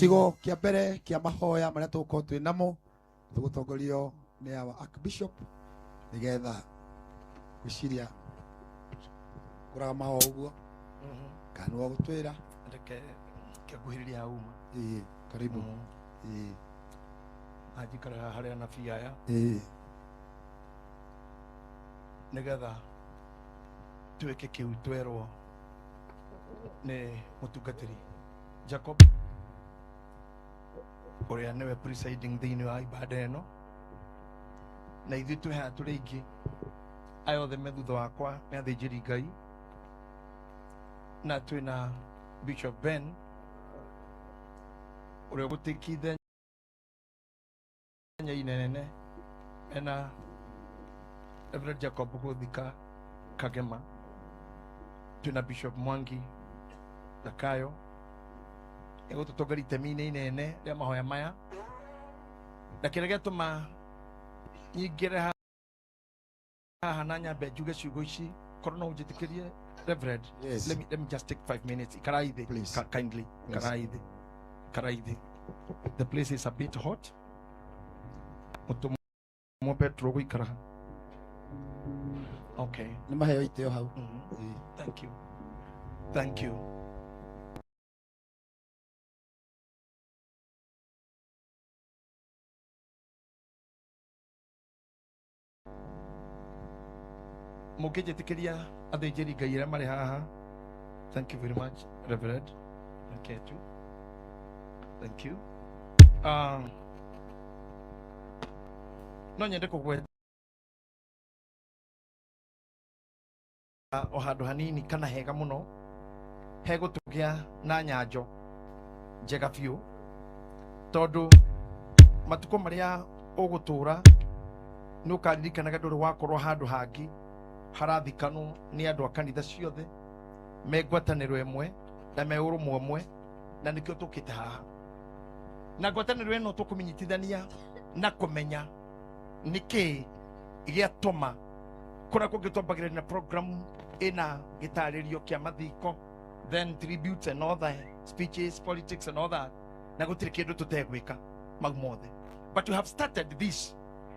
gicigo kia mbere kia mahoya maria tuko twinamo tugutongorio ni our Archbishop nigetha gwiciria kuraga maho uguo kanwa gutwira ndeke kuhiriria uma karibu ajikara haria na fiaya nigetha tuweke kiu twerwo ni mutungatiri Jacob uria niwe presiding thiini wa ibada ino na ithuĩ twĩ haha tũrĩ aingĩ aya othe me thutha wakwa nĩ athĩnjĩri Ngai na twĩna Bishop Ben uria ũgũtĩkithia inene ena Reverend Jacob Gũthika Kagema, twĩna Bishop Mwangi Zakayo egũtũtongoria itemi-inĩ inene rĩa mahoya maya na kĩrĩa gĩatũma nyingĩre haha na nyambe njuge ciugo ici korwo no ũnjĩtĩkĩrie Reverend. Yes. Let me just take 5 minutes. Karaithi, please. Kindly. Yes. Karaithi. The place is a bit hot. Mo petro guikara. Okay. Ni maheo iteo hau. Thank you. Thank you. Mũkĩnjĩtĩkĩria athĩnjĩri Ngai arĩa marĩ haha. Thank you very much, Reverend. Okay, too. Thank you. No nyende kũgweta o handũ hanini kana hega mũno hegũtũgĩa na nyanjo njega biũ tondũ matukũ marĩa ũgũtũra nĩ ũkaririkanaga ndũrĩ wakorwo handũ hangĩ harathikanwo nĩ andũ a kanitha ciothe me ngwatanĩro ĩmwe na me ũrũmwe ũmwe na nĩkĩo tũkĩte haha na ngwatanĩro ĩno tũkũmĩnyitithania na kũmenya nĩkĩ gĩatũma kũrĩa kũngĩtwambagĩrĩria na program ĩna gĩtarĩrio kĩa mathiko, then tributes and all that, speeches, politics and all that, na gũtirĩ kĩndũ tũtegwĩka mau mothe. But we have started this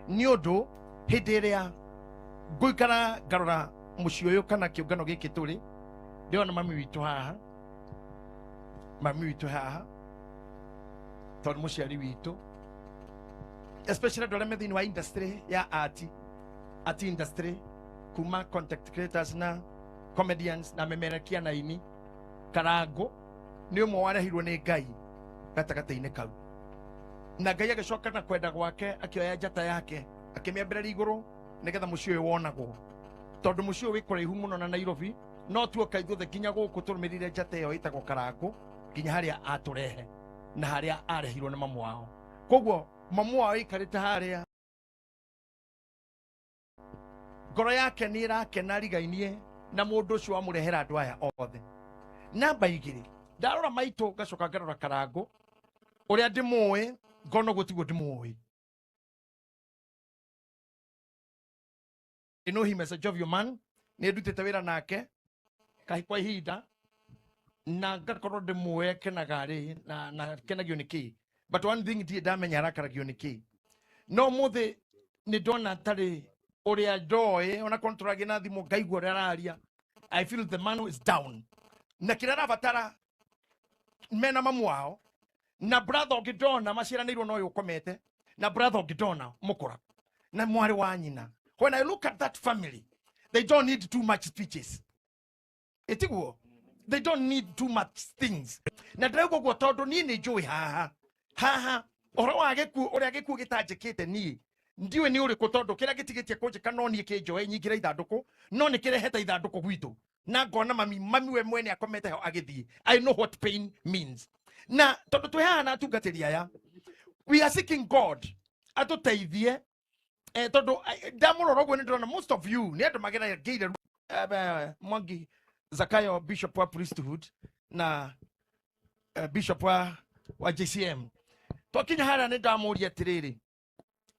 nĩ ũndũ hĩndĩ ĩrĩa ngũikara ngarora mũciĩ ũyũ kana kĩũngano gĩkĩ tũrĩ ndĩona mami witũ haha tondũ mũciari witũ, especially andũ arĩa me thĩinĩ wa industry ya art industry, kuma content creators na comedians na memerekia na ini. Karango nĩ ũmwe warehirwo nĩ Ngai gatagatĩ-inĩ kau, na Ngai agĩcoka na kwenda gwake akĩoya njata yake akĩmĩambĩrĩria igũrũ nĩgetha mũciĩ ũyũ wonagwo, tondũ mũciĩ ũyũ wĩ kũraihu mũno na Nairobi, no tuoka ithuothe nginya gũkũ tũrũmĩrĩire njata ĩyo ĩtagwo Karango nginya harĩa atũrehe na harĩa arehirwo nĩ mamu wao. Koguo mamu wao aikarĩte harĩa, ngoro yake nĩ ĩrakena rigainie na mũndũ ũcio wamũrehera andũ aya othe. Namba igĩrĩ, ndarora maitũ ngacoka ngarora Karango ũrĩa ndĩmũĩ ngona gũtigwo ndĩmũĩ. I know him as a jovial man, nĩ ndutĩte wĩra nake kwa ihinda na ngakorwo ndĩmũĩ kenaga rĩ na kenagio nĩ kĩ, but one thing ndiĩ ndamenya arakaragio nĩ kĩ. No mũthĩ nĩ ndona tarĩ ũrĩa ndoĩ ona korwo tũragia na thimũ ngaigua ũrĩa araria. I feel the man is down na kĩrĩa arabatara mena mamu wao na brother ũngĩ ndona maciaranĩirwo na ũyũ ũkomete na brother ũngĩ ndona mũkũra na mwarĩ wa nyina. When I look at that family, they don't need too much speeches. Etiguo, they don't need too much things. Na ndĩrauga ũguo tondũ niĩ nĩ njũĩ haha ũhoro wa gĩkuũ ũrĩa gĩkuũ gĩtanjĩkĩte niĩ ndiwe nĩ ũrĩkũ, tondũ kĩrĩa gĩtigĩtie kũnjĩka no niĩ kĩnjoe nyingĩra ithandũkũ, no nĩ kĩrehete ithandũkũ gwitũ na ngona mami we mwene akomete ho agĩthiĩ. I know what pain means. Na tondũ twĩ haha na atungatĩri aya, we are seeking God atũteithie tondũ ndamũrora ũguo nĩ ndĩrona most of you nĩ andũ mageragĩire Mwangi Zakayo, Bishop wa priesthood na Bishop wa JCM. Twakinya harĩa nĩ ndamũria atĩrĩrĩ,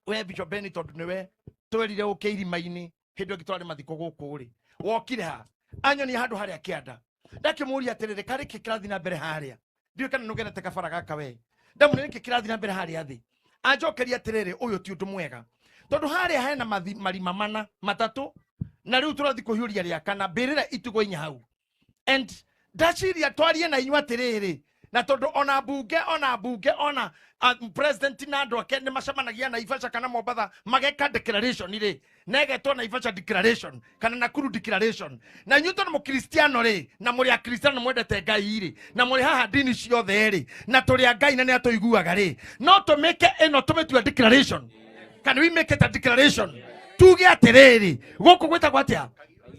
we Bishop Ben, tondũ nĩwe twerire ũke irima-inĩ hĩndĩ ĩyo twarĩ mathiko gũkũ rĩ, wokire ha anyonia handũ harĩa kĩanda, ndakĩmũria atĩrĩrĩ karĩ kĩrathi na mbere harĩa, ndiũĩ kana nũgerete kabara gaka we, ndamu niki kirathi na mbere hari athi anjokeria atiriri uyu ti undu mwega tondu hari hena marima mana matatu na riu turathi kuhiuria ria kana mbirira itugo inya hau and ndaciria twarie na inyua atiriri na tondu ona bunge ona president na andu ake ni macamanagia na Naivasha kana Mombatha mageka declaration ri negetwo Naivasha declaration kana Nakuru declaration na inyuĩ tondu mukristiano ri na muri akristiano mwendete Ngai ri na muri haha dini ciothe ri na turi a Ngai na ni atuiguaga ri no tumike ino tumitue declaration can we make it a declaration tuge atiriri guku gwitagwo atia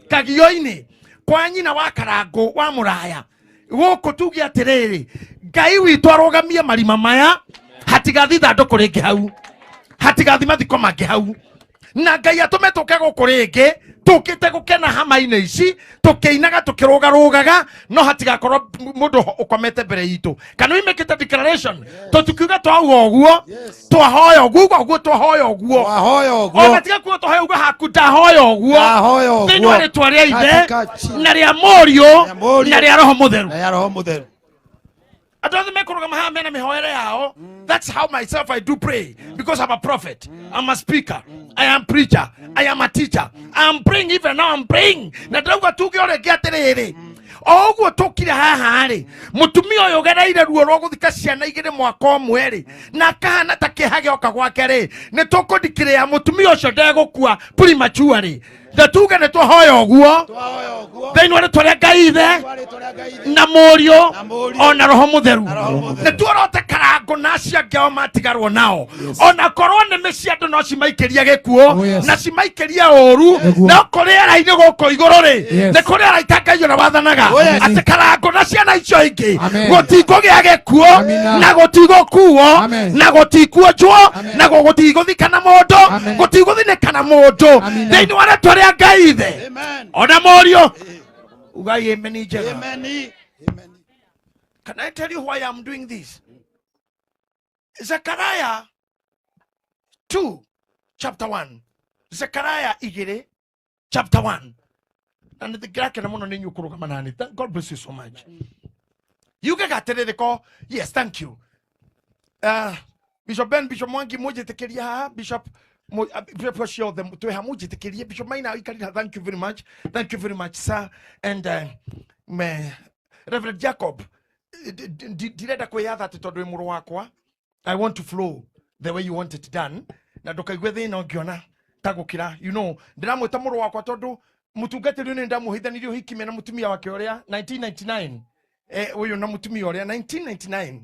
Kagio-ini kwa nyina wa Karangu wa Muraya guku tuge atiriri Ngai witũ arogamie marima maya hatigathi thandũkũ rĩngĩ hau hatigathi mathiko mangĩ hau na Ngai atume tũke gũkũ rĩngĩ tũkĩte gũkena hama-inĩ ici tũkĩinaga tũkĩrũgarũgaga no hatigakorwo mũndũ ũkomete mbere itũ kana we make it a declaration tũtikiuga twauga ũguo twahoya ũguo twahoya ũguo ona tiga kuo twahoya ũguo haku ndahoya ũguo thĩinĩ wa rĩtwa rĩa Ithe na rĩa Mũriũ na rĩa Roho Mũtheru. I don't make that's how myself I do pray because I'm a prophet, I'm a speaker, I am preacher, I am a teacher. I'm praying even now. I'm praying. Na ndauga tuge ore giatiriri. Oguo tukire haha ri. Mutumia uyu gereire ruo rwo guthika ciana igire mwaka omwe ri. Na kahana ta kihage oka gwake ri. Ni tukundikire ya mutumia ucio ndegukua prematurely. Na tuge ne twahoya oguo. Thĩinĩ wa rĩtwa rĩa Ngai Ithe na Mũriũ ona Roho Mũtheru. Nĩ tuorote Karangu na acio angĩ ao matigarwo nao. Ona korwo nĩmĩ cia andũ no cimaikĩria gĩkuũ na cimaikĩria ũru no kũrĩ ara-inĩ gũkũ igũrũ rĩ nĩ kũrĩ araika Ngai ona wathanaga atĩ Karangu na ciana icio ingĩ gũtikũgĩa gĩkuũ na gũtigũkuo na gũtikuonjwo na gũtigũthika na mũndũ gũtigũthinĩka na mũndũ thĩinĩ wa rĩtwa rĩa Ngai Ithe ona Mũriũ. Ugai amen. Can I tell you why I'm doing this? Zechariah 2 chapter 1. Zechariah 2 chapter 1. And the Greek and Mono Ninu Kurukamanani. God bless you so much. You get the call. Yes, thank you. Bishop Ben, Bishop Mwangi Moje Tekeria, Bishop Bishop Maina, thank you very much. Thank you very much, sir. And Reverend Jacob, I want to flow the way you want it done. Na dokaigwethe ino ngiona tagukira, you know, ndiramwita muru wakwa tondu mutungatiri uyu ndamuhithanirio hikime na mutumia wake uria 1999 uyu na mutumia uria 1999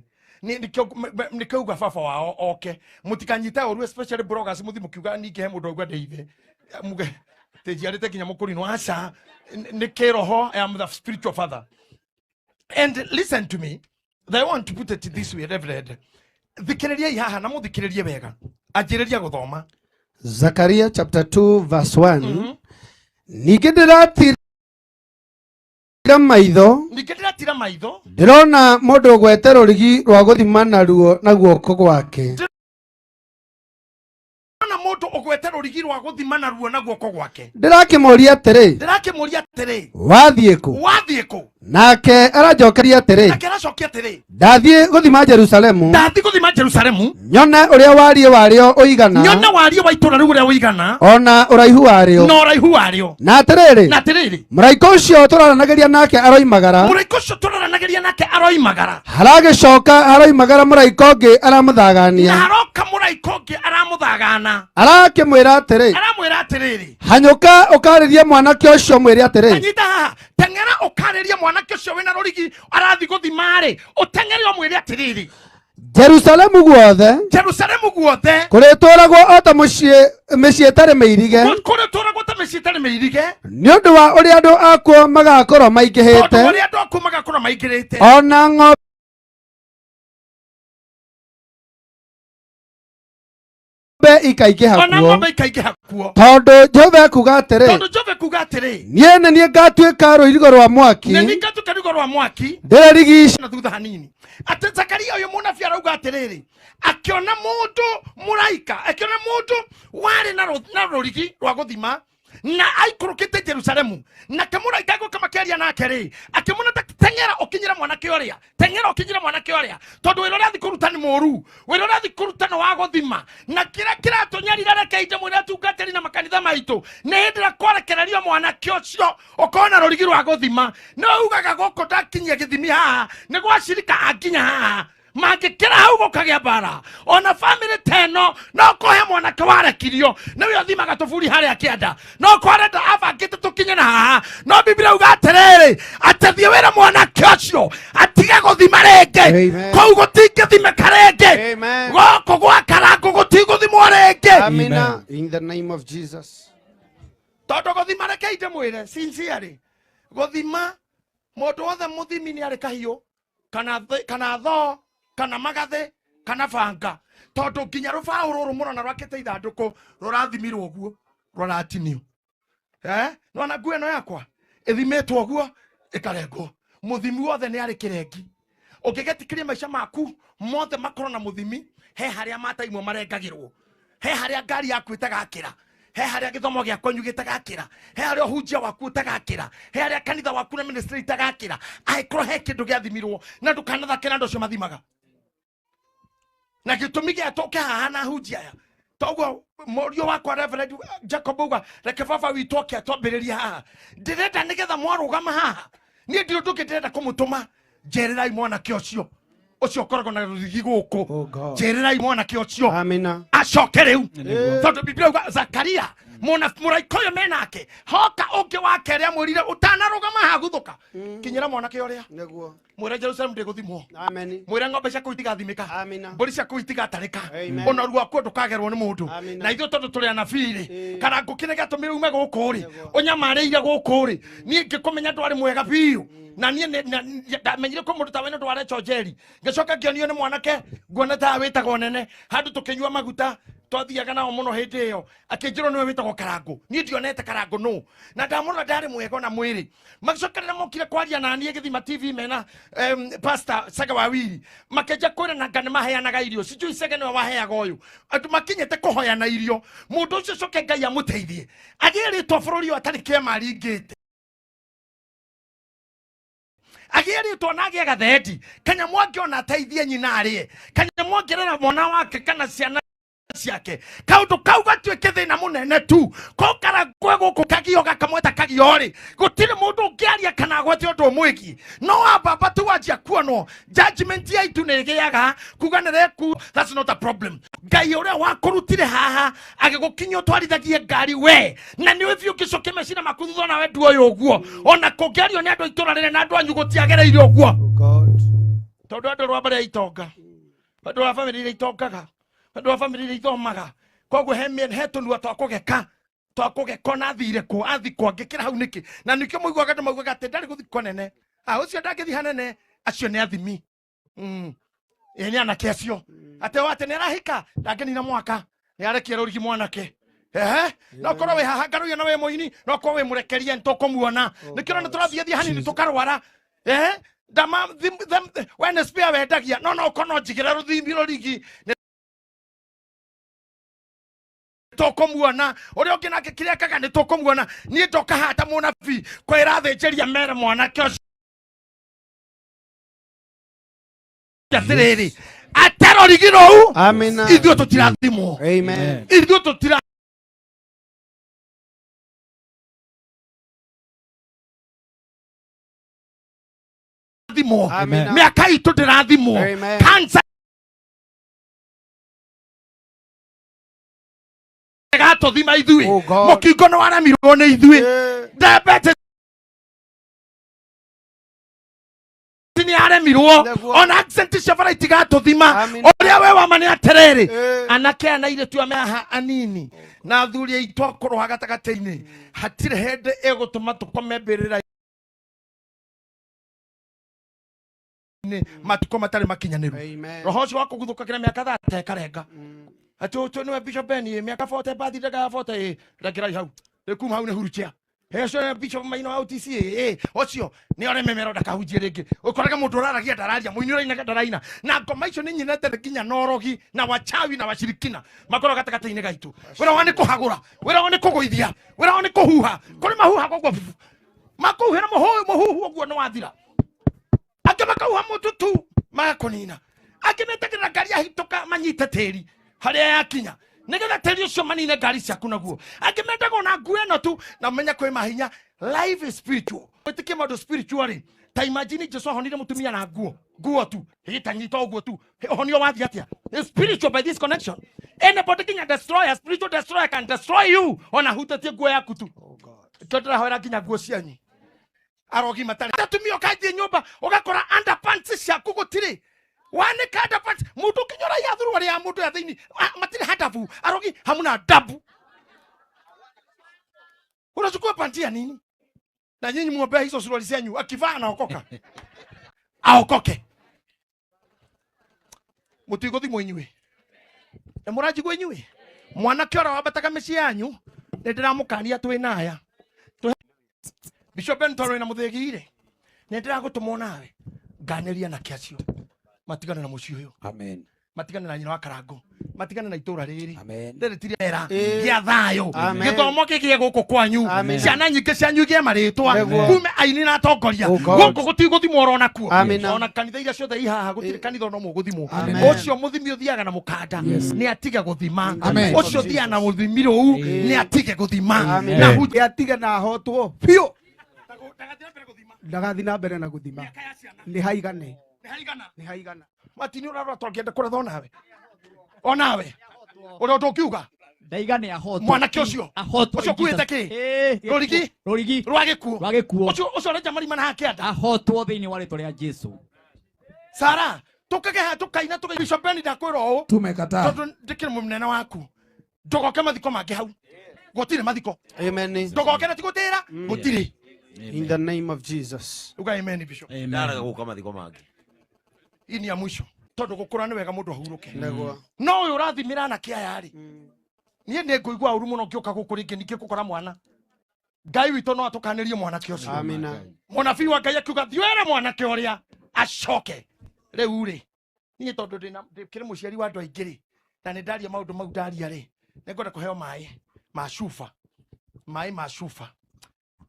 nikauga baba wao oke mutikanyita oru especially bloggers muthi mukiuga ninge he mundu ogwa ndeithe muge tejiarite kinya mukurino aca nikiroho. I am the spiritual father. And listen to me, I want to put it this way, Reverend. Thikiriria ihaha na muthikiririe wega anjiriria guthoma Zechariah chapter 2 verse 1. Ningĩ ndĩratira maitho ndĩrona mũndũ ũgwete rũrigi rwa gũthima naruo na guoko gwake. Ndirakĩmũria atĩrĩ wathiĩ kũ? Nake aranjokeria atĩrĩ ndathiĩ gũthima Jerusalemu nyone ũrĩa wariĩ warĩo ũigana ona ũraihu warĩo. Na atĩrĩrĩ mũraika ũcio tũraranagĩria nake aroimagara haragĩcoka haroimagara mũraika ũngĩ aramũthagania arakĩmwĩra atĩrĩ hanyũka ũkarĩrie mwanake ũcio mwĩre atĩrĩ teng'era ũkarĩria mwanake ũcio wĩna rũrigi arathi gũthima-rĩ ũteng'ere ũmwĩre atĩrĩrĩ Jerusalemu guothe kũrĩtũragwo o ta mĩciĩ ĩtarĩ mĩirige nĩ ũndũ wa ũrĩa andũ akuo magakorwo maingĩhĩte ona ng'ombe ikaingĩha kuo tondũ Jehova ekuuga atĩrĩ niĩ nĩ niĩ ngatuĩka rũirigo rwa mwaki ndĩrĩrigiice na thutha hanini. Atĩ Zekaria ũyũ mũnabii arauga atĩrĩrĩ akĩona mũndũ mũraika akĩona mũndũ warĩ na rũrigi rwa gũthima na aikurukite Jerusalemu na kamura ikago kama keria na keri akimuna tengera okinyira mwanake oria tondu wira rathi kuruta ni moru wira rathi kuruta no wagothima na kira tonyarira reke ije mwira tungateri na makanitha maitu ne ndira kwerekererio mwanake ucio ukona rurigi rwa guthima no ugaga goko ndakinyia githimi haha ni gwacirika akinya haha mangikira hau gukagia bara ona family teno no kohe mwanake warekirio niwe othimaga tuburi haria kianda no kwarenda abangite tukinye na haha no Biblia uga atiriri atathie wira mwanake ucio atige guthima renge kou gutingithime karenge goko gwa karangu gutiguthimwo renge. Amina. In the name of Jesus. Tondu guthima reke inde mwire sincerely guthima mundu wothe muthimi ni ari kahiu kana tho kana magathe kana banga tondu nginya rubaũ rũrũ mũrona rwakĩte ithandũkũ rũrathimirwo ũguo rũratinio nona nguo ĩno yakwa ĩthimĩtwo ũguo ĩkarengwo mũthimi wothe nĩ arĩ kĩrengi ũngĩgetikĩria maica maku mothe makorwo na mũthimi he harĩa mataimwo marengagĩrwo he harĩa ngari yaku ĩtagakĩra he harĩa gĩthomo gĩa kwanyu gĩtagakĩra he harĩa ũhunjia waku ũtagakĩra he harĩa kanitha waku na ministry itagakĩra angĩkorwo he kĩndũ gĩathimirwo na ndũkanathake na andũ acio mathimaga na gĩtũmi gĩatũke haha na hunjia aya toguo mũriũ wakwa Reverend Jacob uga reke baba witũ oke atwambĩrĩrie haha ndĩrenda nĩgetha mwarũgama haha niĩ ndirĩ ũndũ ũngĩ ndĩrenda kũmũtũma njererai mwanake ũcio ũkoragwo na rũrigi gũkũ njererai mwanake ũcio acoke rĩu tondũ Biblia uga Zakaria mũraika ũyũ menake hoka ũngĩ wa kerĩ amwĩrire ũtanarũgama haha guthũka kinyĩra mwanake ũrĩa mwĩre Jerusalemu ndĩgũthimwo mwĩre ng'ombe ciaku itigathimĩka mbũri ciaku itigatarĩka ũnoru waku ndũkagerwo nĩ mũndũ na ithuĩ tondũ tũrĩ anabii rĩ kana ngũkĩrĩ gatũmĩre ume gũkũ rĩ ũnyamarĩire gũkũ rĩ niĩ ngĩkũmenya ndwarĩ mwega biũ na niĩ ndamenyire kũ mũndũ tawe nĩ ndware chonjeri ngĩcoka ngĩonio nĩ mwanake nguona ta wĩtagwo nene handũ tũkĩnyua maguta twathiaga nao mũno hĩndĩ ĩyo akĩnjĩrwo nĩwe wĩtagwo Karangũ niĩ ndionete Karangũ no na ndamũrora ndarĩ mwega na mwĩrĩ magĩcoka rĩrĩa mokire kwaria na niĩ Gĩthima TV mena Pastor Saga Wawiri makĩnja kwĩranaga nĩ maheanaga irio sijui Saga nĩwe waheaga ũyũ andũ makinyĩte kũhoyana irio mũndũ ũcio coke Ngai amũteithie agĩrĩtwo bũrũri ũyũ atarĩ kĩama ringĩte agĩrĩtwo na agĩe gathendi kanyamũ angĩona ateithie nyina arĩe kanyamũ angĩrera mwana wake kana ciana ciake kaundu kau gatuĩke thĩna mũnene tu ko Karangũ gũkũ kagio gakamweta kagio rĩ gũtirĩ mũndũ ũngĩaria kana gwete ũndũ mwĩgiĩ no ababa tu wanjia kuonwo judgment yaitu nĩ ĩgĩaga kuga nĩreku that's not a problem Ngai ũrĩa wakũrutire haha agĩgũkinyia ũtwarithagie ngari we na nĩ ũthiĩ ũgĩcokia meciria maku thutha na we nduoĩ ũguo ona kũngĩario nĩ andũ a itũũra rĩrĩ na andũ anyu gũtiagereire ũguo tondũ andũ rwa mbere itonga andũ a family iria itongaga andũ a family iria ithomaga koguo he tũnua twakũgeka na athire kũ athikwo angĩkĩra hau nĩkĩ na nĩkĩo mũiguaga andũ maugaga atĩ ndarĩ gũthikwo nene ũcio ndangĩthiĩ hanene acio nĩ athimi nĩ anake acio atĩ o atĩ nĩ arahika ndangĩnina mwaka nĩ arekia rũrigi mwanake no korwo wĩ haha ngaruia na wĩ mũini no korwo wĩ mũrekerie nĩ tũkũmuona nĩkĩo nĩ tũrathiĩ hanini tũkarwara ndama wene spare wendagia no ũkorwo njigĩre rũrigi tũkũmuona ũrĩa ũngĩ nake kĩrĩa akaga nĩ tũkũmuona niĩ ndoka haha ta mũnabii kwĩra thĩnjĩria mere mwanake ũcio atĩrĩrĩ ate rũrigi rũu ithuĩ tũtirathimwo ithuĩ tũtirathimwo mĩaka itũ ndĩrathimwo cancer gato thima ithui mũkingo nĩ waramirwo nĩ ithui diabetes ni aremirwo ona accent cia bara itigato thima ũrĩa we wama nĩ atĩrĩrĩ anake ana ile tu ameha anini na athuri aitũ akorwo gatagatĩ-inĩ hatirĩ hĩndĩ ĩgũtũma tũkome mbĩrĩra matuko matarĩ makinyanĩru roho ũcio wa kũguthũka kĩrĩa mĩaka 30 ĩkarenga atĩ ũcio nĩwe Bishop Ben mĩaka 40 birthday ndagaya 40 rekerai hau kuma hau nĩ huruchia Heso Bishop Maino au TC ocio ni ore memero ndakahunjie ringi ukoraga mundu uraragia ndararia muinira ina ndaraina na ngoma icio ni nyinete kinya norogi na wachawi na washirikina makoro gatakata-ini gaitu wira wani kuhagura wira wani kuguithia wira wani kuhuha kuri mahuha gogo makuhira muhuhu oguo no wathira ake makauha mututu magakunina ake metakira ngari ahituka manyite tiri haria yakinya nigetha tiri ucio manine ngari ciaku naguo ake mendaga na nguo eno tu na menya kwi mahinya. Life is spiritual. Wetike modo spiritually. Ta imagine Jesu honire mutumia na nguo tu hitanyita oguo tu honio wathi atia. It's spiritual by this connection. Anybody can destroy, a spiritual destroyer can destroy you. Ona hutatie nguo yaku tu. Oh God. Totara hoera kinya nguo cianyu arogi matari tatumio kaje nyumba ugakora underpants ciaku gutiri wane kada pants mutu kinyora ya thuru wari ya mutu ya thini matiri hadabu arogi hamuna dabu unachukua panti ya nini na nyinyi muombe hizo suruali zenyu akivaa na okoka aokoke mutu igothi mwenywe na muraji gwenywe mwana kiora wabataga meci yanyu ndiramukania twinaya Bishop Bentoro na muthegire nendira gutumo nawe nganeria na kiacio matigane na mucio uyu amen matigane na nyina wa karango matigane na itura riri nderetire era gia thayo githomo kigie guku kwanyu ciana nyingi cianyu gie maritwa kume aini na atongoria guku gutiguthimwo rona kuo ona kanitha iria ciothe ihaha gutire kanitha no muguthimwo ucio muthimi uthiaga na mukanda ni atige guthima ucio thia na muthimi ru ni atige guthima na huti atige na hotwo pio ndagathi na mbere na guthima ni haigane matini urarora twakienda kuratha onawe uri tukiuga ndaigane ahoto mwana kiosio ucio kuite ki rorigi rwagikuo ucio reja marima na hakianda ahotwo thiini wa ritwa ria Jesu Sara tukage ha tukaina tuge Bishop Beni ndakwira o tumekataa tondu ndikire munene waku ndogoke mathiko mange hau gutire mathiko amen ndogoke na tigutira gutire. In the name of Jesus. Uga amen Bishop. Ndaraga guka mathiko mangi. Ini ya mwisho. Tondu gukura ni wega mundu ahuruke. No uyu urathimira na kia yari. Nie ne ngoigwa uru muno ngioka guku ringi niki gukora mwana. Ngai wito no atukanirie mwana kiocio. Amina. Munabii wa Ngai akiuga thiwera mwana kioria acoke. Riu ri. Nie tondu ndikire muciari wa andu aingiri. Na ni ndaria maundu mau ndaria ri. Ningwenda kuheo mai ma shufa. Mai ma shufa.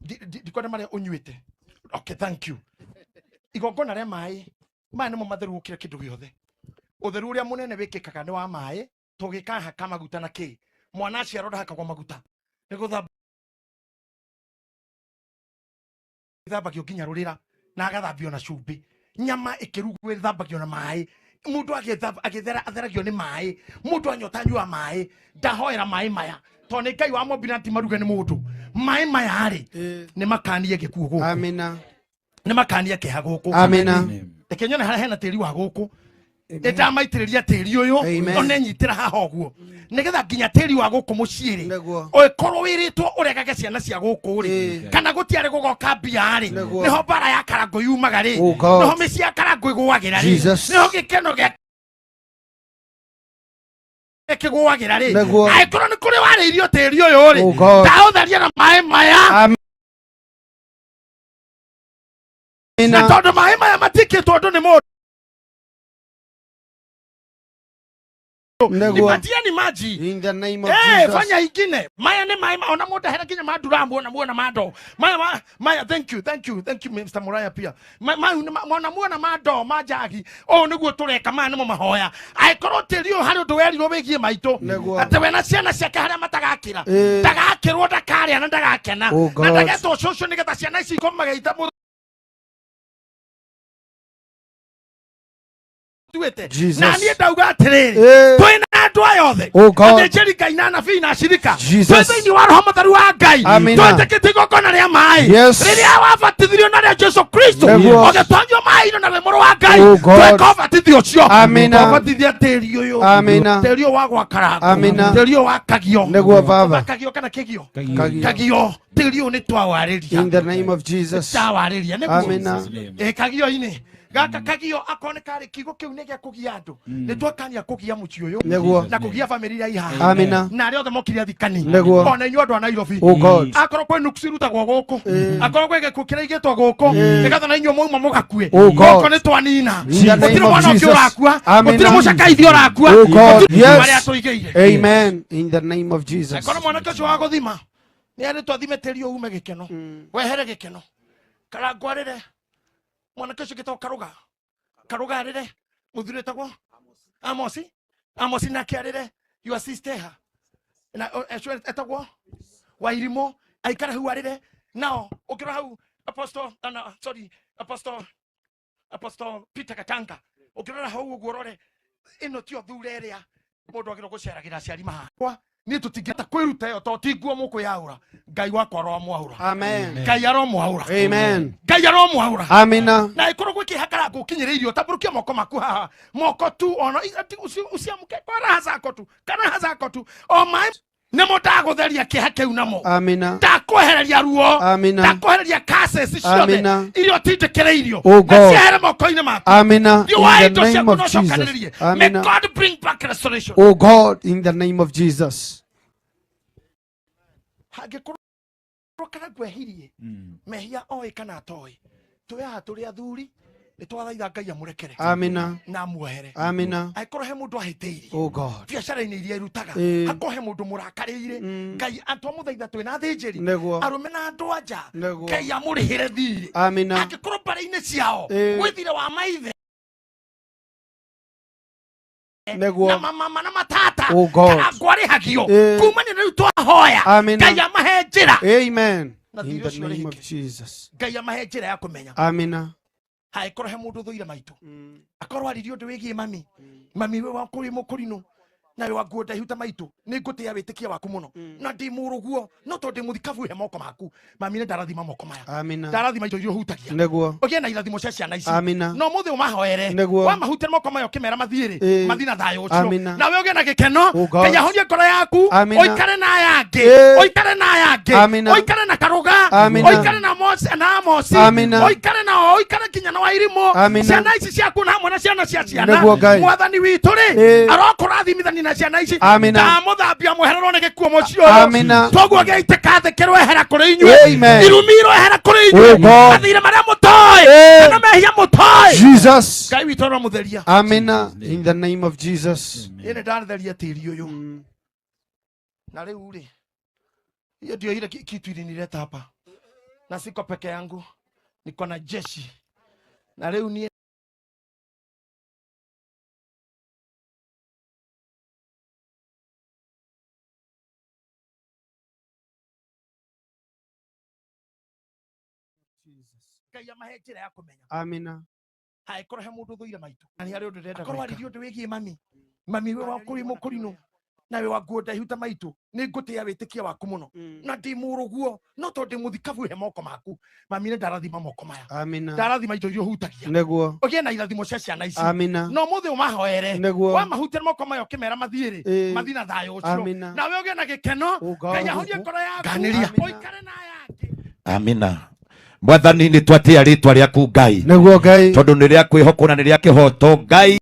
Dikone maria unyuite. Okay, thank you. Igongona ria mai nimo matheru gukira kindu giothe. Utheru uria munene wikikaga ni wa mai, tugikaha kama maguta na ki. Mwana aciaro ndahakagwo maguta. Niguthamba thambagio nginya rurira na agathambio na cumbi. Nyama ikirugwo ithambagio na mai. Mundu agithera atheragio ni mai. Mundu anyota nyua mai. Ndahoera mai maya. Tone Ngai wa mobinati maruge ni mundu. Mai maya ri ni makanie gikuo guku. Amina. Ni makanie kiha guku. Amina. Ekenyona hena tiri wa guku. Eta maitiriria tiri uyu one nyitira haha oguo. Nigetha nginya tiri wa guku muciiri. Oe korwo wiritwo uregage ciana cia guku ri. Kana gutiare gugoka mbia ri. Niho bara ya karango yumaga ri. Niho misia karango igwagira ri. Niho gikeno gya ekigwagira ri. Aikorwo ni kuri wariirio tiri uyu ri. Ndautharia na mai maya. Na tondu mai maya matikitwo andu ni mundu. Nipatieni maji. In the name of Jesus. Fanya ingine. Maya ni mai ona muda hera kinya maduramu ona muona mado. Maya thank you Mr. Muraya pia. Ona muona mado majagi. Niguo tureka maya nimo mahoya. Aikorwo tirio hari undu werirwo wigie maito. Ate we na ciana ciake haria matagakira. Ndagakirwo ndakaria na ndagakena. Na ndagetwo cucu nigetha ciana ici ikomageita na niĩ ndauga atĩrĩrĩ twĩna andũ aya othe athĩnjĩri Ngai na anabii na acirika twĩ thĩinĩ wa Roho Mũtheru wa Ngai twĩtĩkĩtie igongona rĩa maaĩ rĩrĩa wabatithirio na rĩa Jesu Kristo ũgĩtonyio maaĩ-inĩ na we mũrũ wa Ngai twĩka ũbatithio ũcio ũbatithia tĩri ũyũ tĩri ũyũ wa gwakaranga tĩri ũyũ wa kagio kana kĩgio tĩri ũyũ nĩ twawarĩria in the name of Jesus. twawarĩria nĩguo kagio-inĩ gaka kagio akone kare kigo kiu ne gya kugia andu ni twakania kugia muci uyu na kugia family ya iha amina na rio thomokire thikani Niguo. ona inyu andu a Nairobi Oh God. akoro kwe nuksiruta gwo guku akoro kwe gekukira igetwa guku nigatha na inyu mwa mugakue Oh God. goko ni twanina In the name gutire of mwana Jesus. ukiurakua Amina. gutire mucakaithio urakua Oh God. maria Yes. tuigeire Amen. In the name of Jesus. akoro mwana kacio wa guthima ni ari twathime teri ume gikeno wehere gikeno karangwarire mwana kacio gito karuga rire muthuri tagwo Amosi na kiarire your sister na etagwo Wairimo aikara hu arire nao ukira hau apostle Peter Katanga ukira hau ugorore ino tio thureria mundu agiro guceragira aciari maha ni tutingita kwiruta yo to tiguo muku yaura ngai wakwa ro mwaura Amen. ngai aro mwaura Amen. ngai aro mwaura Amina. na ikoro gwiki hakara gukinyiririo taburukia moko maku haha moko tu ono usiamuke kwara haza tu o mai nemo ndagutheria kiha kiu namo Amina. ndakwehereria ruo Amina. ndakwehereria cases ciothe Amina. irio tindikireirio Oh God. ciahere moko-ini maku Amina. you In are the to name of Jesus. Jesus. May Amina. God bring back restoration. Oh God, in the name of Jesus. Hagikorwo kana gwehirie mehia oi kana toi tuya turi athuri ni twathaitha ngai amurekere Amina. na muohere Amina. aikorwo he mundu ahitiirie Oh God. biacara-ini iria irutaga hakorwo he mundu murakarĩire ngai atwamũthaitha twĩna thĩnjĩri Nĩguo. arũme na andũ anja Nĩguo. ngai amũrĩhĩre thirĩ Amina. angĩkorwo mbarĩ-inĩ ciao Eh. gwĩ thirĩ wa maithe Nĩguo. na mama na matata Oh God. kana ngwarĩhagio Eh. kumania na rĩu twahoya Amina. ngai amahe njĩra Amen. Na In thirĩ the ũcio name rĩngĩ. of Jesus. ngai amahe njĩra ya kũmenya Amina. hangĩkorwo he mũndũ thũire maitũ akorwo aririe ũndũ wĩgiĩ mami we wakũrĩ mũkũrinũ nawe wa nguo ndaihu ta maitũ nĩ ngũtĩa wĩtĩkia waku mũno na ndĩ mũrũguo no tondũ ndĩ mũthikabu he moko maku mami nĩ ndarathima moko maya Amina. ndarathima indo iria ũhutagia Nĩguo. ũgĩe na irathimo cia ciana ici Amina. no mũthĩ ũmahoere Nĩguo. wamahutia moko mayo kĩmera mathiĩ-rĩ mathiĩ na thayũ ũcio Amina. nawe ũgĩe na gĩkeno Oh God. ngai ahorie ngoro yaku Amina. ũikare na aya angĩ ũikare na aya angĩ Amina. ũikare na Karuga Amina. ũikare na Amosi Amina. ũikare nao ũikare kinya na Wairimo Amina. ciana ici ciaku na hamwe na ciana cia ciana Nĩguo Ngai. mwathani witũ-rĩ arokũrathimithania na ciana ici Amina. mũthambia mwehererwo nĩ gĩkuo mũciĩ Amina. ũyũ toguo gĩaitĩka thĩ kĩrwehera kũrĩ inyuĩ Amen. irumi irwehera kũrĩ Oh inyuĩ God. mathirĩ marĩa mũtoĩ kana mehia mũtoĩ Jesus. ngai witũ aramũtheria Amina. In the name of Jesus. ĩ nĩ ndatheria tĩri ũyũ na rĩu-rĩ hiyo ndio ile kitu ilinileta hapa na siko peke yangu niko na jeshi na leo ni ngai amahe njĩra ya kũmenya Amina. hangĩkorwo he mũndũ thũire maitũ na nĩ harĩ ũndũ ndĩrenda akorwo aririe ũndũ wĩgiĩ mami we wakũrĩ mũkũrinũ nawe wa nguo ndaihu ta maitũ nĩ ngũtĩa wĩtĩkia waku mũno na ndĩ mũrũguo no tondũ ndĩ mũthikabu he moko maku mami nĩ ndarathima moko maya Amina. ndarathima indo iria ũhutagia Nĩguo. ũgĩe na irathimo cia ciana ici Amina. no mũthĩ ũmahoere Nĩguo. wamahutia moko mayo kĩmera mathiĩ-rĩ mathiĩ na thayũ ũcio Amina. nawe ũgĩe na gĩkeno Oh God. ngai ahorie ngoro yaku Amina. ũikare na aya angĩ amina mwathani nĩ twatia rĩtwa rĩaku ngai Nĩguo Ngai. tondũ nĩ rĩa kwĩhokwo na nĩ rĩa kĩhoto ngai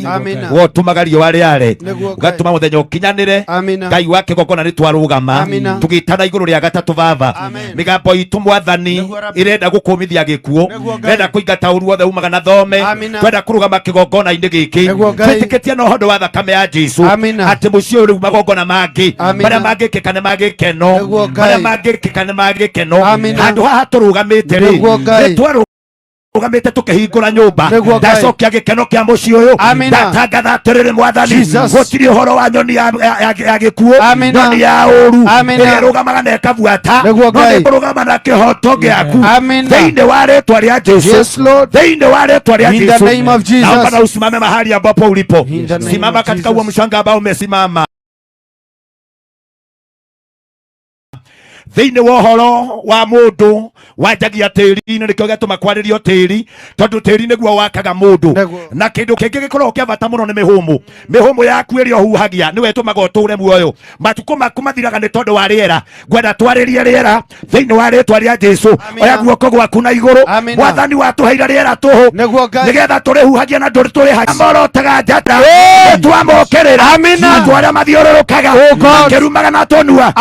Amina. wotumaga riũa rĩare Nĩguo Ngai. ũgatũma mũthenya ũkinyanĩre Amina. ngai wa kĩgongona nĩ twarũgama Amina. tũgĩtana igũrũ rĩa gatatũ baba Amen. mĩgambo itũ mwathani Nĩguo Rabbi. ĩrenda gũkũmithia gĩkuũ Nĩguo Ngai. ĩrenda kũingata ũru wothe umaga na thome Amina. twenda kũrũgama kĩgongona-inĩ gĩkĩ Nĩguo Ngai. twĩtĩkĩtie na ũhoro wa thakame ya Jesũ Amina. atĩ mũciĩ ũyũ rĩu magongona mangĩ Amina. marĩa mangĩkĩka nĩ magĩkeno Nĩguo Ngai. marĩa mangĩkĩka nĩ magĩkeno Amina. handũ haha tũrũgamĩte-rĩ Nĩguo Ngai. rũgamĩte tũkĩhingũra nyũmba Nĩguo Ngai. ndacokia gĩkeno kĩa mũciĩ ũyũ Amina. ndatangatha atĩrĩrĩ mwathani Jesus. gũtirĩ ũhoro wa nyoni ya gĩkuũ Amina. nyoni ya ũru Amina. ĩrĩa ĩrũgamaga na ĩkabuata Nĩguo no Ngai. nĩkũrũgama na kĩhoto gĩaku Amina. thĩinĩ wa rĩtwa rĩa Jesũ Yes, Lord. thĩinĩ wa rĩtwa rĩa In the Jesũ name of Jesus. naomba na usimame mahali ambapo ulipo In the name simama of katika Jesus. huo mshanga ambao umesimama thiini wa horo wa mundu wanjagia tiri ni nikio gatuma kwaririo tiri tondu tiri niguo wakaga mundu na kindu kingi gikorwo kia bata muno ni mihumu yaku iri ohuhagia niwe tumaga uture muoyo matuko maku mathiraga ni tondu wa riera gwenda twaririe riera thiini wa ritwa ria Jesu oya guoko gwaku na iguru mwathani watuheire riera tuhu nigetha turihuhagia na nduri turihagia morotaga njata twamokirira andu aria mathiururukaga makirumaga na tonua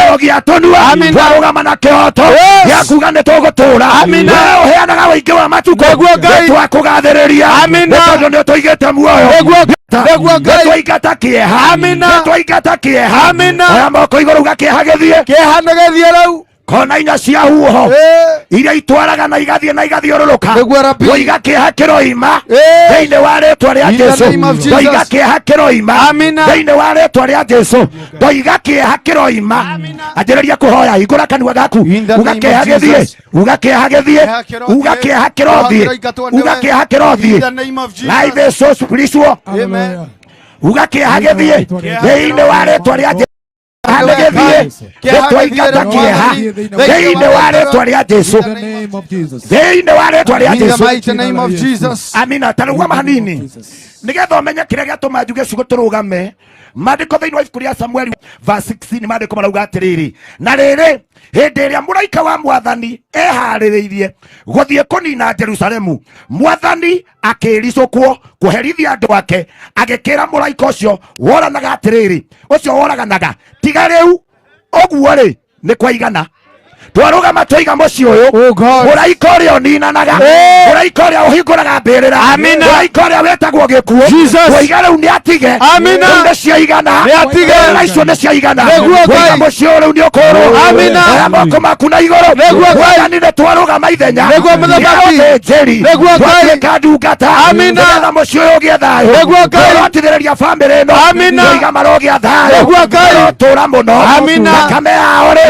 arogia tonua twarugama na kihoto gia kuga ni tugutura uheanaga uingi wa matuko twakugathiriria tondu ni tuigite muoyo twaingata kieha oya moko iguru gakieha githie rau kona inya cia huho iria itwaraga na igathiururuka twiga kieha kiroima thiini wa ritwa ria Jesu twiga kieha kiroima thiini wa ritwa ria Jesu twiga kieha kiroima anjiriria kuhoya hingura kanua gaku uga kieha githie kirothie life is so spiritual uga kieha githie thiini wa ritwa ria Jesu twaingata kieha thiini wa ritwa ria Jesu amina tarugwa manini nigetha umenye kiria giatuma njuge ciugo turugame mandiko thiini wa ibuku ria Samueli verse 16 mandiko marauga atiriri na riri hindi iria muraika wa mwathani ehaririirie guthie kunina Jerusalemu mwathani akiricukwo kuherithia andu ake agikira muraika ucio woranaga atiriri ucio woraganaga tiga riu oguo ri ni kwaigana twarugama twiga muci uyu muraika uria uninanaga muraika uria uhinguraga mbirira muraika uria wetagwo gikuo twiga riu ni atige ni ciaigana icio ni ciaigana twiga muci uyu riu ni ukuru oya moko maku na iguru wathani ni twarugama ithenya njeri twatuika ndungata nigetha muci uyu ugie thayu twatithiriria bamiri ino twiga marogia thayu tura muno thakame yao ri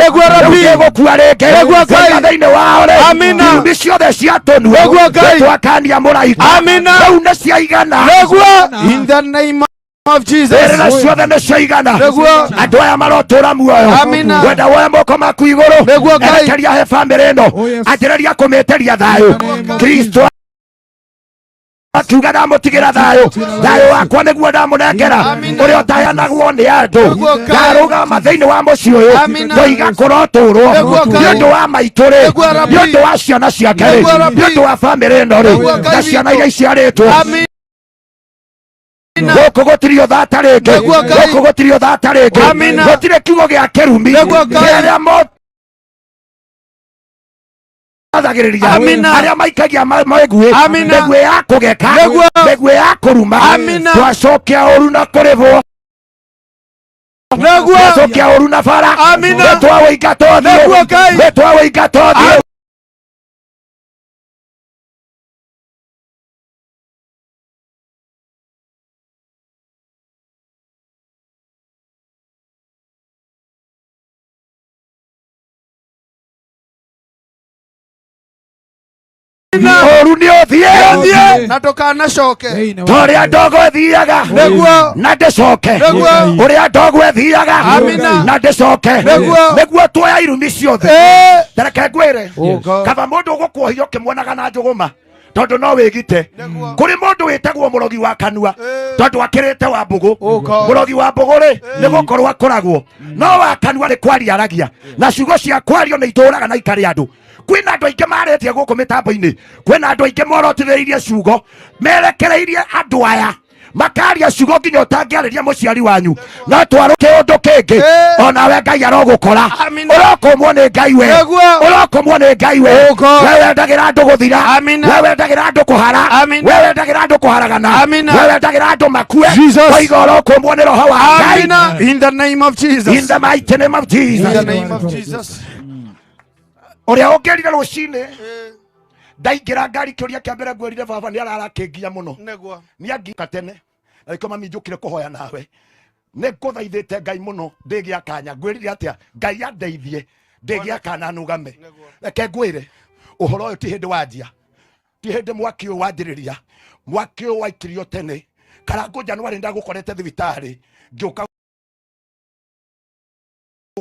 igukua ri thiini wao ri ciothe ciatonua twakania muraika riu ni ciaigana ciothe ni ciaigana andu aya marotura muoyo wenda woya moko maku iguru erekeria he bamiri ino anjiriria kumiteria thayu Kristo akiuga ndamutigira thayu wakwa niguo ndamunengera uria utaheanagwo ni andu ndarugama thiini wa muci uyu twiga kuroturwo ni undu wa maitu ri ni undu wa ciana ciake ri ni undu wa bamiri ino ri na ciana iria iciaritwo guku gutirio thata ringi gutire kiugo gia kirumi kiria aria maikagia migui ya kugeka migui ya kuruma twacokia uru na kurivwo twacokia uru na bara twawiingatwo oru ni uthie na ndukanacoke toria ndogo thiaga na ndicoke uria ndogo thiaga na ndicoke niguo tuoya irumi ciothe tareke ngwire kaba mundu gukuohio kimwonaga na njuguma tondu no wigite kuri mundu witagwo murogi wa kanua tondu akirite wa mbugu murogi wa mbugu ri ni gukorwo akoragwo no wa kanua ni kwaria aragia na ciugo cia kwario ni ituraga na ikari andu kwina andu aingi maretie guku mitambo-ini kwina andu aingi morotithiriirie ciugo merekereirie andu aya makaria ciugo nginya utangiariria muciari wanyu no twaru kiundu kingi onawe Ngai arogukora urokomwo ni Ngai we we wendagira andu guthira we wendagira andu kuhara we wendagira andu kuharagana we wendagira andu makue oiga urokomwo ni roho wa Ngai in the name of Jesus, in the mighty name of Jesus. Uria ongerire rucini ndaingira ngari kiuria kia mbere ngwirire baba ni ararakingia muno ni angika tene ariko mami njukire kuhoya nawe ni nguthaithite Ngai muno ndigia kanya ngwirire atia Ngai andeithie ndigia kana nugame reke ngwire uhoro uyu ti hindi wanjia ti hindi mwaki uyu wanjiriria mwaki uyu waikirio tene karangu Januari ndagukorete thibitari ngiuka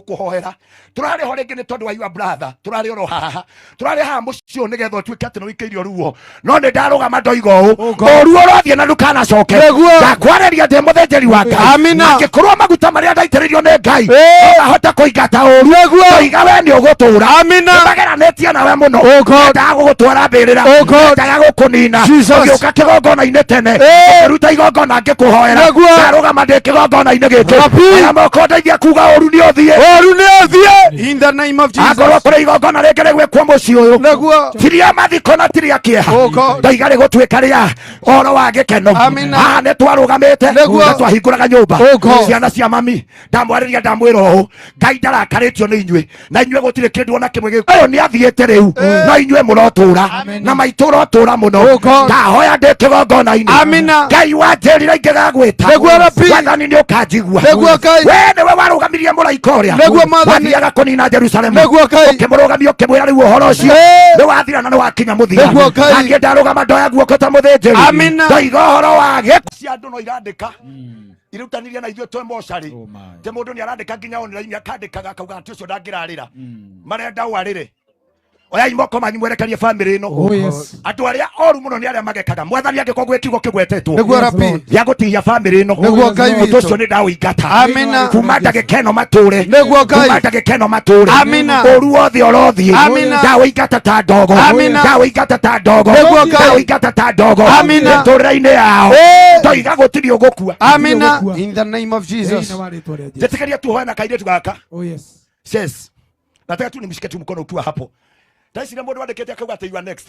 kuhoera turari ho ringi ni tondu wa your brother turari oro haha turari haha mucio ni getho twike ati no ikeirio ruo no ni ndarugama ndoiga uu ruo rothie na ndukana coke ndakwareria ndi muthenjeri wa Ngai angikorwo maguta maria ndaitiririo ni Ngai ndahota kuingata uru ndoiga we ni ugutura mageranĩtie nawe muno ndaga gugutwara mbirira ndaga gukunina ugiuka kigongona-inĩ tene ruta igongona ngikuhoera ndarugama ndi kigongona-inĩ gĩkĩ aya moko ndeithia kuga uru ni uthie in the name of Jesus. Agora kore igongona rĩngĩ rĩgwĩkwo mũciĩ ũyũ tiria mathiko na tiria kĩeha ndoiga rĩgũtuĩka rĩa ũhoro wa gĩkeno haha nĩ twarũgamĩte na twahingũraga nyũmba ciana cia mami ndamwarĩria ndamwĩra ũũ Ngai ndarakarĩtio nĩ inyuĩ na inyuĩ gũtirĩ kĩndũ ona kĩmwe ũyũ nĩ athiĩte rĩu no inyuĩ mũrotũũra na maitũ ũrotũũra mũno ndahoya ndĩ kĩgongona-inĩ Ngai wanjĩrire ingĩgagwĩta wathani nĩ ũkanjigua we nĩwe warũgamirie mũraika ũrĩa wathiaga kũnina Jerusalemu ũkĩmũrũgamia ũkĩmwĩra rĩu ũhoro ũcio nĩ wathira na nĩ wakinya mũthia naniĩ ndarũgama ndoya guoko ta mũthĩnjĩri ndoiga ũhoro wa gĩkuũ cia andũ no irandĩka irutanirie na ithuĩ twĩ mocarĩ te mũndũ nĩ arandĩka nginya online akandĩkaga akauga atĩ ũcio ndangĩrarĩra marenda warĩre oyai moko manyu mwerekerie family ĩno andũ arĩa oru mũno nĩ arĩa magekaga mwathani angĩkorwo gwĩ kiugo kĩgwetetwo gĩa gũtihia family ĩno ũndũ ũcio nĩ ndawĩingata kuma ndagĩka ĩno matũre kuma ndagĩka ĩno matũre ũru wothe ũrothiĩ ndawĩingata ta ndogo ndawĩingata ta ndogo ndawĩingata ta ndogo mĩtũrĩre-inĩ yao ndoiga gũtirĩ ũgũkua In the name of Jesus. njĩtĩkĩria tuhoe na kairĩtu gaka says nataka tu nimshike tu mkono ukiwa hapo. Taisile mundu wandikete akauga ati you are next.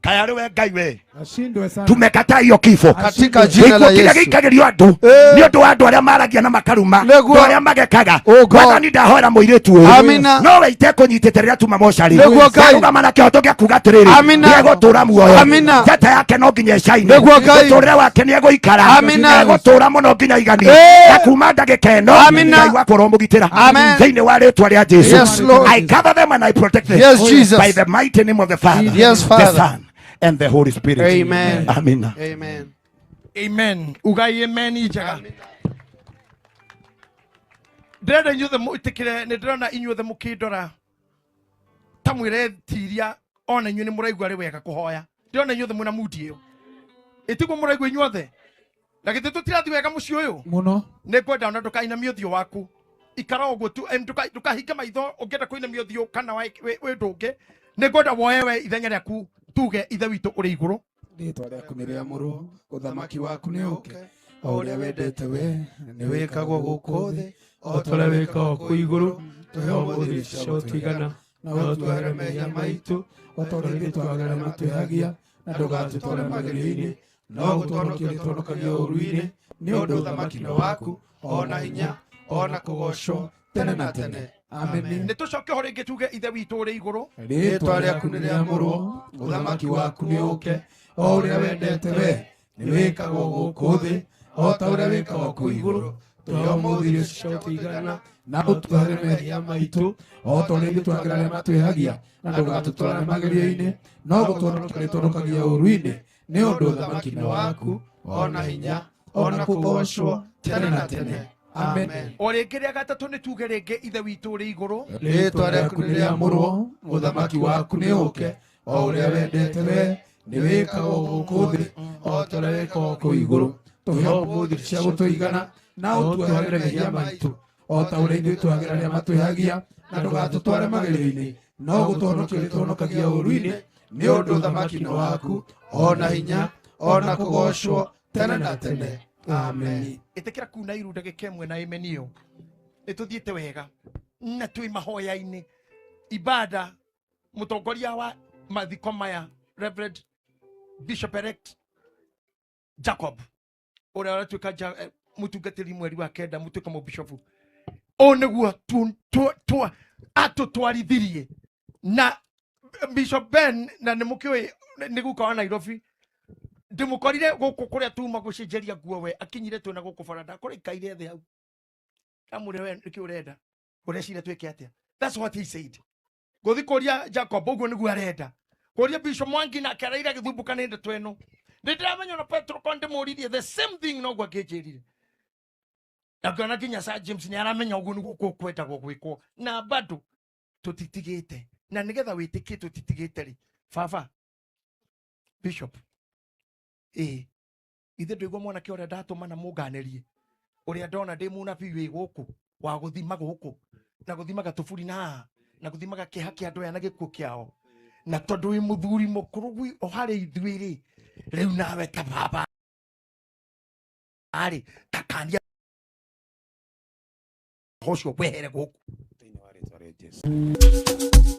Kaya wewe Ngai we. Ashindwe sana. Tumekataa hiyo kifo. Katika jina la Yesu. Kile gikagerio andu. Ni andu andu aria maragia na makaruma. Andu aria magekaga. Wathani ndahoera muiritu uyu. No we ite kunyitete ria tuma moshari. Karuga mana kihoto gia kuga atiriri. Niego tura muoyo. Jata yake no nginya shaini. Muturire wake niego ikara. Niego tura muno nginya igani. Na kuma ndagika ino. Ngai wakorwo mugitira. Thiini wa ritwa ria Jesu. I cover them and I protect them. Yes, Jesus. By the mighty name of the Father. Yes, Father. The Son and the Holy Spirit. Amen. Amen. Amen. Amen. Ugai amen ijaga. Ndĩrenda inyuothe mũĩtĩkĩre nĩ ndĩrona inyuothe mũkĩndora ta mwĩre tiria ona inyuĩ nĩ mũraigua rĩ wega kũhoya. Ndĩrona inyuothe mwĩna mudi ĩyo. Ĩtiguo mũraigua inyuothe. Na githĩ tũtirathi wega mũciĩ ũyũ. Mũno. Nĩ ngwenda ona ndũkainamia ũthiũ waku. Ikara ũguo tu ndũkahinge maitho ũngĩenda kũinamia ũthiũ kana wĩ ndũngĩ. Nĩ ngwenda woe we ithenya rĩaku tuge ithe witũ ũrĩ igũrũ. Rĩtwa rĩaku nĩ rĩamũrwo, ũthamaki waku nĩ ũke, o ũrĩa wendete we nĩ wĩkagwo gũkũ thĩ, o ta ũrĩa wĩkagwo kũu igũrũ, tũhe ũmũthĩ cia gũtũigana, na ũtũhere mehia maitũ, o ta ũrĩa ithuĩ twagĩra matwĩhagia, na ndũgatũtware magerio-inĩ, no gũtũhonokia ũtũhonokagia ũũru-inĩ, nĩ ũndũ ũthamaki nĩ waku, ona hinya, ona kũgocwo tene na tene. Amen. Nĩ tũcoke ho rĩngĩ tuge ithe witũ ũrĩ igũrũ. Rĩtwa rĩaku nĩ rĩamũrwo, ũthamaki waku nĩ ũke, o ũrĩa wendete we nĩ wĩkagwo gũkũ thĩ, o ta ũrĩa wĩkagwo kũu igũrũ, tũhe ũmũthĩ irio cia gũtũigana, na ũtũhere mehia maitũ, o ta ũrĩa ithuĩ twagĩra arĩa matwĩhagia, na ndũgatũtware magerio-inĩ, no gũtũhonokia ũtũhonokagia ũũru-inĩ, nĩ ũndũ ũthamaki nĩ waku, ona hinya, ona kũgocwo tene na tene. Amen. O rĩngĩ rĩa gatatũ nĩ tuge rĩngĩ ithe witũ ũrĩ igũrũ. Rĩtwa rĩaku nĩ rĩamũrwo, ũthamaki waku nĩ ũke, o ũrĩa wendete we nĩ wĩkagwo gũkũ thĩ, o ta ũrĩa wĩkagwo kũu igũrũ, tũhe ũmũthĩ cia gũtũigana, na ũtuohere mehia maitũ, o ta ũrĩa ithuĩ twagĩra arĩa matwĩhagia, na ndũgatũtware magerio-inĩ, no gũtũhonokia ũtũhonokagia ũũru-inĩ, nĩ ũndũ ũthamaki nĩ waku, ona hinya, ona kũgocwo tene na tene. Amen. Ĩtĩkĩra kuna iru ndagĩka ĩmwe na amen ĩyo. Nĩtũthiĩte wega na twĩ mahoya-inĩ. Ibada mũtongoria wa mathiko maya Reverend Bishop Elect Jacob ũrĩa aratuĩka mũtungatĩri mweri wa kenda mũtuĩka mũbishopu. O nĩguo atũtwarithirie na Bishop Ben na nĩ mũkĩũĩ nĩ guka wa Nairobi. Ndĩmũkorire gũkũ kũrĩa tuma gũcenjeria nguo we akinyire twĩna gũkũ baranda kũrĩa ikaire thĩ hau. Amũre we nĩkĩ ũrenda ũreciria twĩke atĩa. That's what he said. Gũthi kũria Jacob ũguo nĩguo arenda. Kũria Bishop Mwangi nake araira gĩthumbuka nĩ ndeto ĩno. Ndĩramenya na Petro kwa ndĩmũririe the same thing no gwa kĩnjĩrire. akana kinya Sir James ni aramenya ugu ni gukweta gwikwo na bado tutitigite na nigetha witike tutitigite ri baba Bishop ithe ndwigua mwana kä å rä a ndatå na må nganerie å rä a ndona ndä må nabi wä gå kå wa gå thima gå kå na gå thimaga tå buri na haha na gå thimaga kä ha kä andå aya na gä kuo kä ao na tondå wä må thuri må kå rå o harä ithuä rä rä u nawe ta baba arä takania å cio wehere gå kå